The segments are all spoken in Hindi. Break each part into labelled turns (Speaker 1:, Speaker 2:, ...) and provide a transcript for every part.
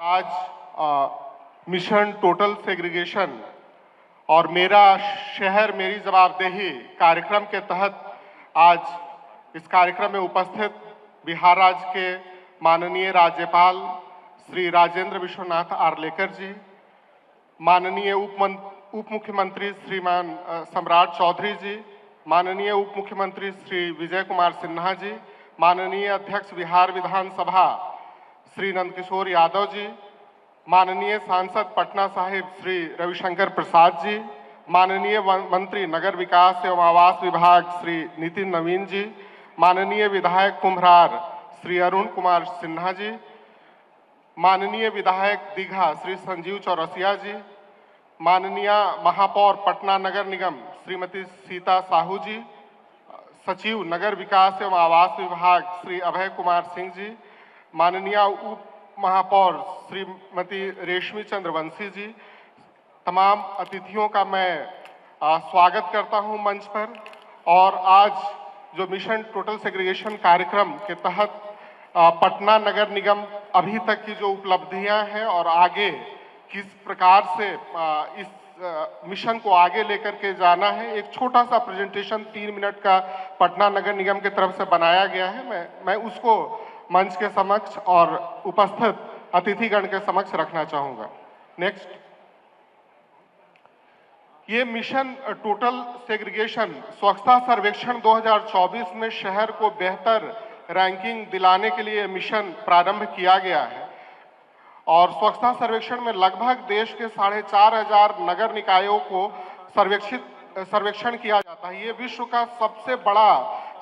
Speaker 1: आज मिशन टोटल सेग्रीगेशन और मेरा शहर मेरी जवाबदेही कार्यक्रम के तहत आज इस कार्यक्रम में उपस्थित बिहार राज्य के माननीय राज्यपाल श्री राजेंद्र विश्वनाथ आर्लेकर जी, माननीय उप मुख्यमंत्री श्रीमान सम्राट चौधरी जी, माननीय उप मुख्यमंत्री श्री विजय कुमार सिन्हा जी, माननीय अध्यक्ष बिहार विधानसभा श्री नंदकिशोर यादव जी, माननीय सांसद पटना साहिब श्री रविशंकर प्रसाद जी, माननीय मंत्री नगर विकास एवं आवास विभाग श्री नितिन नवीन जी, माननीय विधायक कुम्हरार श्री अरुण कुमार सिन्हा जी, माननीय विधायक दीघा श्री संजीव चौरसिया जी, माननीय महापौर पटना नगर निगम श्रीमती सीता साहू जी, सचिव नगर विकास एवं आवास विभाग श्री अभय कुमार सिंह जी, माननीय उप महापौर श्रीमती रेशमी चंद्रवंशी जी, तमाम अतिथियों का मैं स्वागत करता हूं मंच पर। और आज जो मिशन टोटल सेग्रीगेशन कार्यक्रम के तहत पटना नगर निगम अभी तक की जो उपलब्धियां हैं और आगे किस प्रकार से इस मिशन को आगे लेकर के जाना है, एक छोटा सा प्रेजेंटेशन 3 मिनट का पटना नगर निगम की तरफ से बनाया गया है। मैं उसको मंच के समक्ष और उपस्थित अतिथिगण के समक्ष रखना चाहूंगा। नेक्स्ट, ये मिशन टोटल सेग्रीगेशन स्वच्छता सर्वेक्षण 2024 में शहर को बेहतर रैंकिंग दिलाने के लिए मिशन प्रारंभ किया गया है और स्वच्छता सर्वेक्षण में लगभग देश के 4,500 नगर निकायों को सर्वेक्षण किया जाता है। ये विश्व का सबसे बड़ा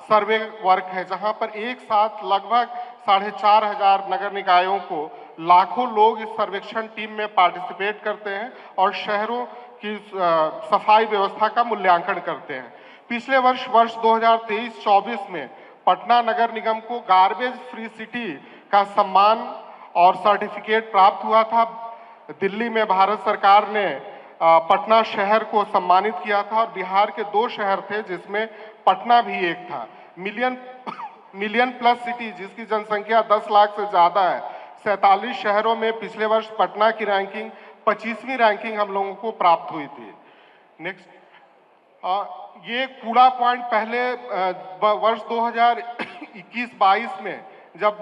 Speaker 1: सर्वे वर्क है जहां पर एक साथ लगभग 4,500 नगर निकायों को लाखों लोग इस सर्वेक्षण टीम में पार्टिसिपेट करते हैं और शहरों की सफाई व्यवस्था का मूल्यांकन करते हैं। पिछले वर्ष 2023-24 में पटना नगर निगम को गार्बेज फ्री सिटी का सम्मान और सर्टिफिकेट प्राप्त हुआ था। दिल्ली में भारत सरकार ने पटना शहर को सम्मानित किया था और बिहार के 2 शहर थे जिसमें पटना भी एक था। मिलियन प्लस सिटी जिसकी जनसंख्या 10 लाख से ज़्यादा है, 47 शहरों में पिछले वर्ष पटना की रैंकिंग 25वीं रैंकिंग हम लोगों को प्राप्त हुई थी। नेक्स्ट, ये कूड़ा पॉइंट पहले वर्ष 2021-22 में जब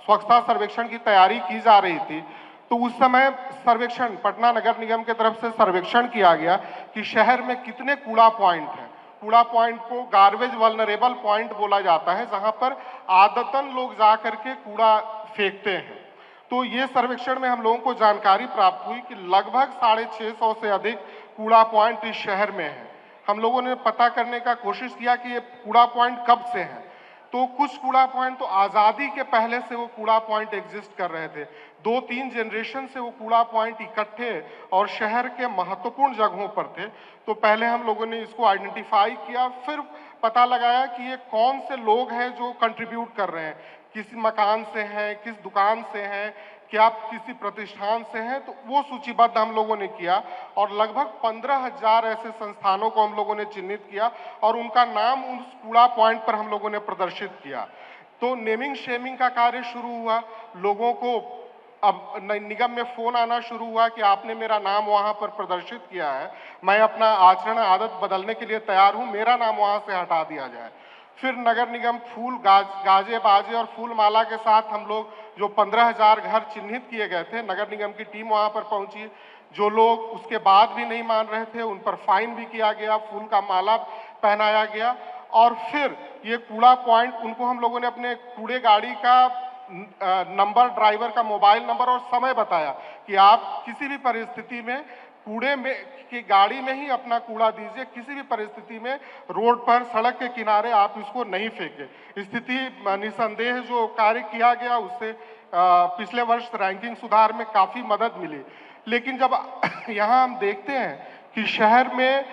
Speaker 1: स्वच्छता सर्वेक्षण की तैयारी की जा रही थी तो उस समय सर्वेक्षण पटना नगर निगम की तरफ से सर्वेक्षण किया गया कि शहर में कितने कूड़ा पॉइंट हैं। कूड़ा पॉइंट को गार्बेज वल्नरेबल पॉइंट बोला जाता है जहां पर आदतन लोग जा करके कूड़ा फेंकते हैं। तो ये सर्वेक्षण में हम लोगों को जानकारी प्राप्त हुई कि लगभग 650 से अधिक कूड़ा पॉइंट इस शहर में है। हम लोगों ने पता करने का कोशिश किया कि ये कूड़ा पॉइंट कब से हैं। तो कुछ कूड़ा पॉइंट तो आज़ादी के पहले से वो कूड़ा पॉइंट एग्जिस्ट कर रहे थे। 2-3 जनरेशन से वो कूड़ा पॉइंट इकट्ठे और शहर के महत्वपूर्ण जगहों पर थे। तो पहले हम लोगों ने इसको आइडेंटिफाई किया, फिर पता लगाया कि ये कौन से लोग हैं जो कंट्रीब्यूट कर रहे हैं, किसी मकान से हैं, किस दुकान से हैं, क्या किसी प्रतिष्ठान से हैं। तो वो सूचीबद्ध हम लोगों ने किया और लगभग 15,000 ऐसे संस्थानों को हम लोगों ने चिन्हित किया और उनका नाम उस कूड़ा पॉइंट पर हम लोगों ने प्रदर्शित किया। तो नेमिंग शेमिंग का कार्य शुरू हुआ। लोगों को अब निगम में फोन आना शुरू हुआ कि आपने मेरा नाम वहां पर प्रदर्शित किया है, मैं अपना आचरण आदत बदलने के लिए तैयार हूं, मेरा नाम वहां से हटा दिया जाए। फिर नगर निगम फूल गाजे बाजे और फूल माला के साथ हम लोग जो 15,000 घर चिन्हित किए गए थे, नगर निगम की टीम वहां पर पहुंची। जो लोग उसके बाद भी नहीं मान रहे थे उन पर फाइन भी किया गया, फूल का माला पहनाया गया और फिर ये कूड़ा पॉइंट उनको हम लोगों ने अपने कूड़े गाड़ी का नंबर, ड्राइवर का मोबाइल नंबर और समय बताया कि आप किसी भी परिस्थिति में कूड़े में की गाड़ी में ही अपना कूड़ा दीजिए, किसी भी परिस्थिति में रोड पर, सड़क के किनारे आप इसको नहीं फेंके। स्थिति निसंदेह जो कार्य किया गया उससे पिछले वर्ष रैंकिंग सुधार में काफ़ी मदद मिली। लेकिन जब यहाँ हम देखते हैं कि शहर में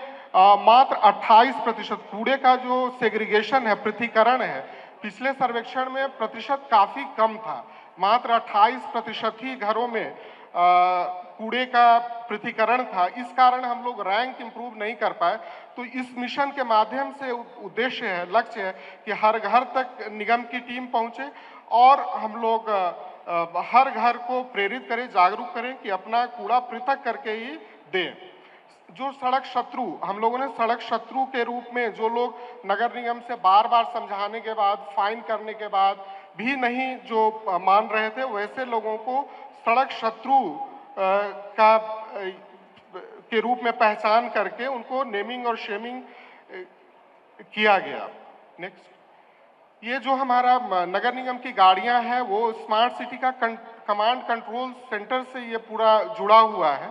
Speaker 1: मात्र 28% कूड़े का जो सेग्रीगेशन है, पृथकीकरण है, पिछले सर्वेक्षण में प्रतिशत काफ़ी कम था। मात्र 28% ही घरों में कूड़े का पृथकीकरण था। इस कारण हम लोग रैंक इंप्रूव नहीं कर पाए। तो इस मिशन के माध्यम से उद्देश्य है, लक्ष्य है कि हर घर तक निगम की टीम पहुंचे और हम लोग हर घर को प्रेरित करें, जागरूक करें कि अपना कूड़ा पृथक करके ही दें। जो सड़क शत्रु, हम लोगों ने सड़क शत्रु के रूप में जो लोग नगर निगम से बार बार समझाने के बाद, फाइन करने के बाद भी नहीं जो मान रहे थे, वैसे लोगों को सड़क शत्रु का के रूप में पहचान करके उनको नेमिंग और शेमिंग किया गया। नेक्स्ट, ये जो हमारा नगर निगम की गाड़ियां हैं वो स्मार्ट सिटी का कमांड कंट्रोल सेंटर से ये पूरा जुड़ा हुआ है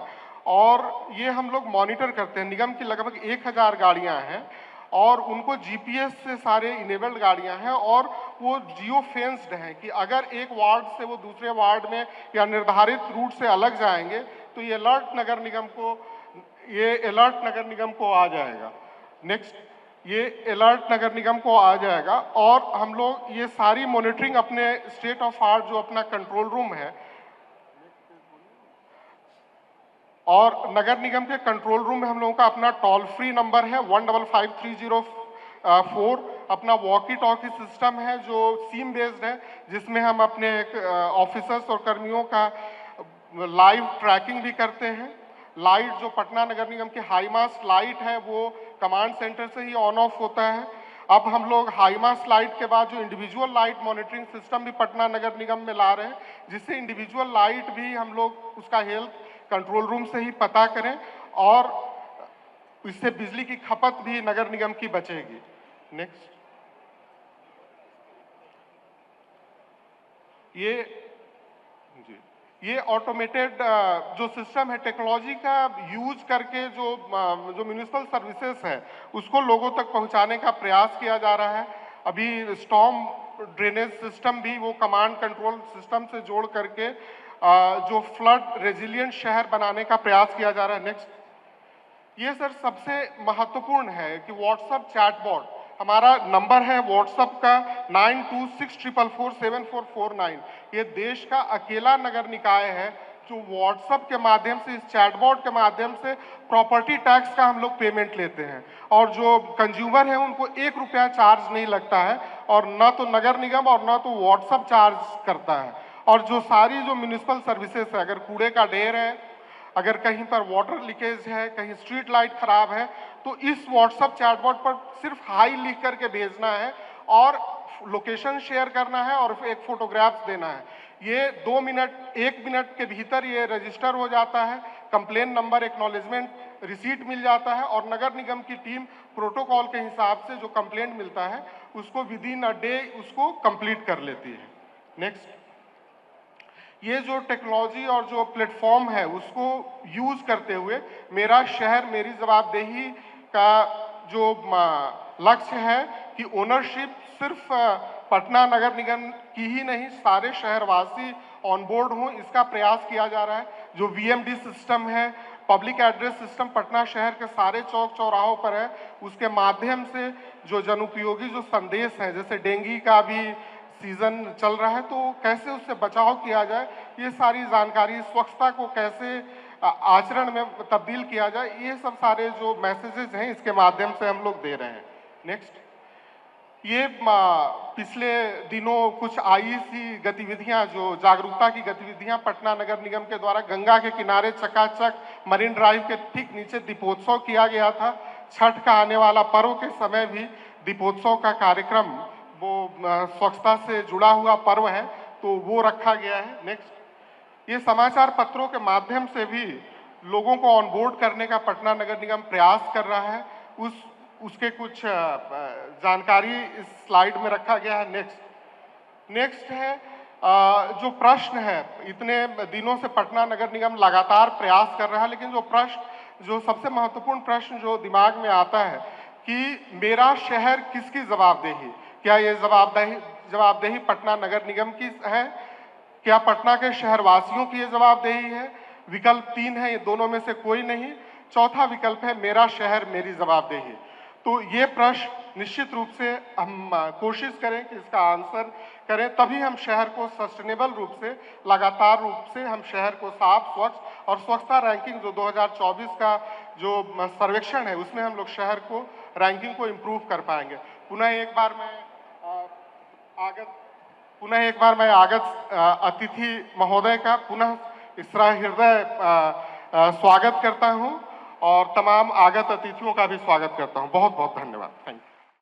Speaker 1: और ये हम लोग मॉनिटर करते हैं। निगम की लगभग 1000 गाड़ियां हैं और उनको जीपीएस से सारे इनेबल्ड गाड़ियां हैं और वो जियो फेंस्ड हैं कि अगर एक वार्ड से वो दूसरे वार्ड में या निर्धारित रूट से अलग जाएंगे तो ये अलर्ट नगर निगम को आ जाएगा। नेक्स्ट, ये अलर्ट नगर निगम को आ जाएगा और हम लोग ये सारी मॉनिटरिंग अपने स्टेट ऑफ आर्ट जो अपना कंट्रोल रूम है और नगर निगम के कंट्रोल रूम में हम लोगों का अपना टोल फ्री नंबर है 155304, अपना वॉकी टॉकी सिस्टम है जो सीम बेस्ड है जिसमें हम अपने ऑफिसर्स और कर्मियों का लाइव ट्रैकिंग भी करते हैं। लाइट जो पटना नगर निगम की हाई मास्ट लाइट है वो कमांड सेंटर से ही ऑन ऑफ होता है। अब हम लोग हाई मास्ट लाइट के बाद जो इंडिविजुअल लाइट मॉनिटरिंग सिस्टम भी पटना नगर निगम में ला रहे हैं जिससे इंडिविजुअल लाइट भी हम लोग उसका हेल्थ कंट्रोल रूम से ही पता करें और इससे बिजली की खपत भी नगर निगम की बचेगी। नेक्स्ट, ये ऑटोमेटेड जो सिस्टम है टेक्नोलॉजी का यूज करके जो म्यूनिसिपल सर्विसेज है उसको लोगों तक पहुंचाने का प्रयास किया जा रहा है। अभी स्टॉर्म ड्रेनेज सिस्टम भी वो कमांड कंट्रोल सिस्टम से जोड़ करके जो फ्लड रेजिलियंट शहर बनाने का प्रयास किया जा रहा है। नेक्स्ट, ये सर सबसे महत्वपूर्ण है कि व्हाट्सएप चैटबॉट, हमारा नंबर है व्हाट्सएप का 9264447449। ये देश का अकेला नगर निकाय है जो व्हाट्सएप के माध्यम से, इस चैटबॉट के माध्यम से प्रॉपर्टी टैक्स का हम लोग पेमेंट लेते हैं और जो कंज्यूमर है उनको 1 रुपया चार्ज नहीं लगता है और ना तो नगर निगम और ना तो व्हाट्सएप चार्ज करता है। और जो सारी जो म्यूनिसिपल सर्विसेज है, अगर कूड़े का ढेर है, अगर कहीं पर वाटर लीकेज है, कहीं स्ट्रीट लाइट खराब है, तो इस व्हाट्सएप चैटबॉट पर सिर्फ हाई लिख करके भेजना है और लोकेशन शेयर करना है और एक फोटोग्राफ्स देना है। ये 2 मिनट 1 मिनट के भीतर ये रजिस्टर हो जाता है, कंप्लेन नंबर, एक्नॉलेजमेंट रिसीट मिल जाता है और नगर निगम की टीम प्रोटोकॉल के हिसाब से जो कंप्लेंट मिलता है उसको विद इन अ डे उसको कंप्लीट कर लेती है। नेक्स्ट, ये जो टेक्नोलॉजी और जो प्लेटफॉर्म है उसको यूज करते हुए मेरा शहर मेरी जवाबदेही का जो लक्ष्य है कि ओनरशिप सिर्फ पटना नगर निगम की ही नहीं, सारे शहरवासी ऑन बोर्ड हों, इसका प्रयास किया जा रहा है। जो वीएमडी सिस्टम है, पब्लिक एड्रेस सिस्टम पटना शहर के सारे चौक चौराहों पर है, उसके माध्यम से जो जनउपयोगी जो संदेश हैं, जैसे डेंगू का भी सीजन चल रहा है तो कैसे उससे बचाव किया जाए, ये सारी जानकारी, स्वच्छता को कैसे आचरण में तब्दील किया जाए, ये सब सारे जो मैसेजेस हैं इसके माध्यम से हम लोग दे रहे हैं। नेक्स्ट, ये पिछले दिनों कुछ आई सी गतिविधियां, जो जागरूकता की गतिविधियां पटना नगर निगम के द्वारा गंगा के किनारे चकाचक मरीन ड्राइव के ठीक नीचे दीपोत्सव किया गया था। छठ का आने वाला पर्व के समय भी दीपोत्सव का कार्यक्रम, वो स्वच्छता से जुड़ा हुआ पर्व है तो वो रखा गया है। नेक्स्ट, ये समाचार पत्रों के माध्यम से भी लोगों को ऑन बोर्ड करने का पटना नगर निगम प्रयास कर रहा है, उसके कुछ जानकारी इस स्लाइड में रखा गया है। नेक्स्ट है जो प्रश्न है, इतने दिनों से पटना नगर निगम लगातार प्रयास कर रहा है, लेकिन जो सबसे महत्वपूर्ण प्रश्न जो दिमाग में आता है कि मेरा शहर किसकी जवाबदेही, क्या ये जवाबदेही पटना नगर निगम की है, क्या पटना के शहरवासियों की ये जवाबदेही है? विकल्प 3 है, ये दोनों में से कोई नहीं। चौथा विकल्प है मेरा शहर मेरी जवाबदेही। तो ये प्रश्न निश्चित रूप से हम कोशिश करें कि इसका आंसर करें, तभी हम शहर को सस्टेनेबल रूप से, लगातार रूप से हम शहर को साफ, स्वच्छ और स्वच्छता रैंकिंग जो 2024 का जो सर्वेक्षण है उसमें हम लोग शहर को रैंकिंग को इम्प्रूव कर पाएंगे। पुनः एक बार मैं पुनः एक बार मैं आगत अतिथि महोदय का पुनः हृदय स्वागत करता हूं और तमाम आगत अतिथियों का भी स्वागत करता हूं। बहुत बहुत धन्यवाद। Thank you.